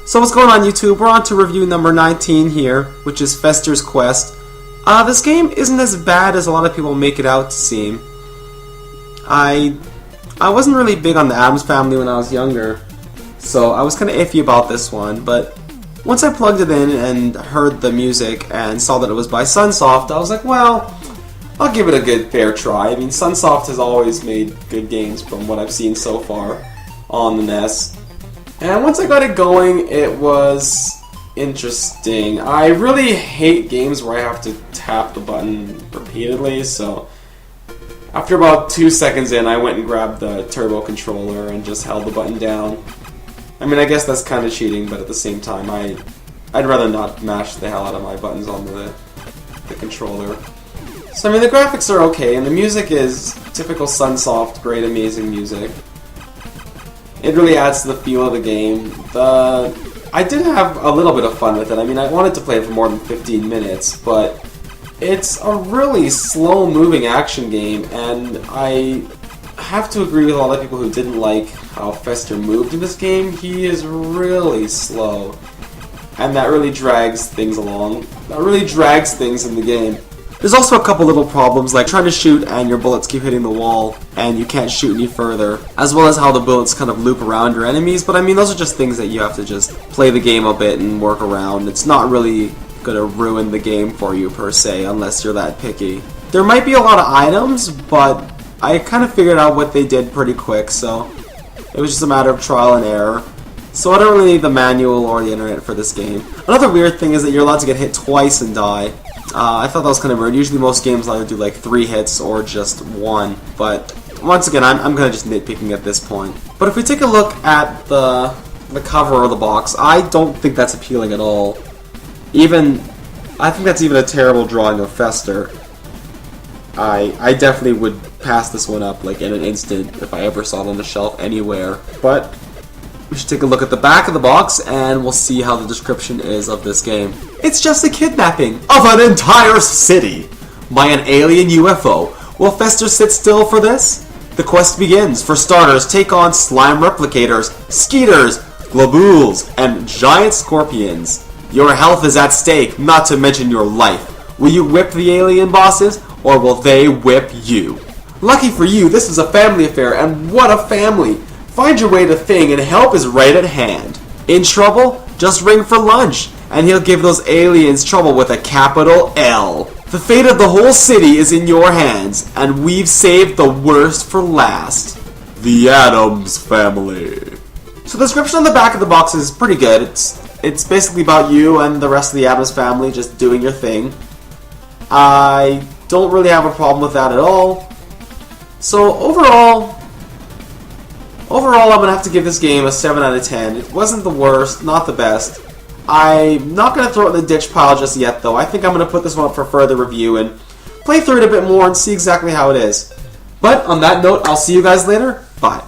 So what's going on, YouTube? We're on to review number 19 here, which is Fester's Quest. This game isn't as bad as a lot of people make it out to seem. I wasn't really big on the Addams Family when I was younger, so I was kind of iffy about this one, but once I plugged it in and heard the music and saw that it was by Sunsoft, I was like, well, I'll give it a good fair try. I mean, Sunsoft has always made good games from what I've seen so far on the NES. And once I got it going, it was interesting. I really hate games where I have to tap the button repeatedly, so after about 2 seconds in, I went and grabbed the turbo controller and just held the button down. I mean, I guess that's kind of cheating, but at the same time, I'd rather not mash the hell out of my buttons on the controller. So, I mean, the graphics are okay, and the music is typical Sunsoft, great, amazing music. It really adds to the feel of the game. I did have a little bit of fun with it. I mean, I wanted to play it for more than 15 minutes, but it's a really slow-moving action game, and I have to agree with a lot of people who didn't like how Fester moved in this game. He is really slow, and that really drags things along. That really drags things in the game. There's also a couple little problems, like trying to shoot and your bullets keep hitting the wall and you can't shoot any further, as well as how the bullets kind of loop around your enemies, but I mean, those are just things that you have to just play the game a bit and work around. It's not really going to ruin the game for you per se, unless you're that picky. There might be a lot of items, but I kind of figured out what they did pretty quick, so it was just a matter of trial and error. So I don't really need the manual or the internet for this game. Another weird thing is that you're allowed to get hit twice and die. I thought that was kind of weird. Usually most games either do like 3 hits or just 1, but once again, I'm kind of just nitpicking at this point. But if we take a look at the cover of the box, I don't think that's appealing at all. I think that's even a terrible drawing of Fester. I definitely would pass this one up like in an instant if I ever saw it on the shelf anywhere. But we should take a look at the back of the box and we'll see how the description is of this game. It's just a kidnapping of an entire city by an alien UFO. Will Fester sit still for this? The quest begins. For starters, take on slime replicators, skeeters, globules, and giant scorpions. Your health is at stake, not to mention your life. Will you whip the alien bosses, or will they whip you? Lucky for you, this is a family affair, and what a family! Find your way to Thing, and help is right at hand. In trouble? Just ring for lunch, and he'll give those aliens trouble with a capital L. The fate of the whole city is in your hands, and we've saved the worst for last. The Addams Family. So the description on the back of the box is pretty good. It's basically about you and the rest of the Addams Family just doing your thing. I don't really have a problem with that at all. So overall, I'm going to have to give this game a 7 out of 10. It wasn't the worst, not the best. I'm not going to throw it in the ditch pile just yet, though. I think I'm going to put this one up for further review and play through it a bit more and see exactly how it is. But on that note, I'll see you guys later. Bye.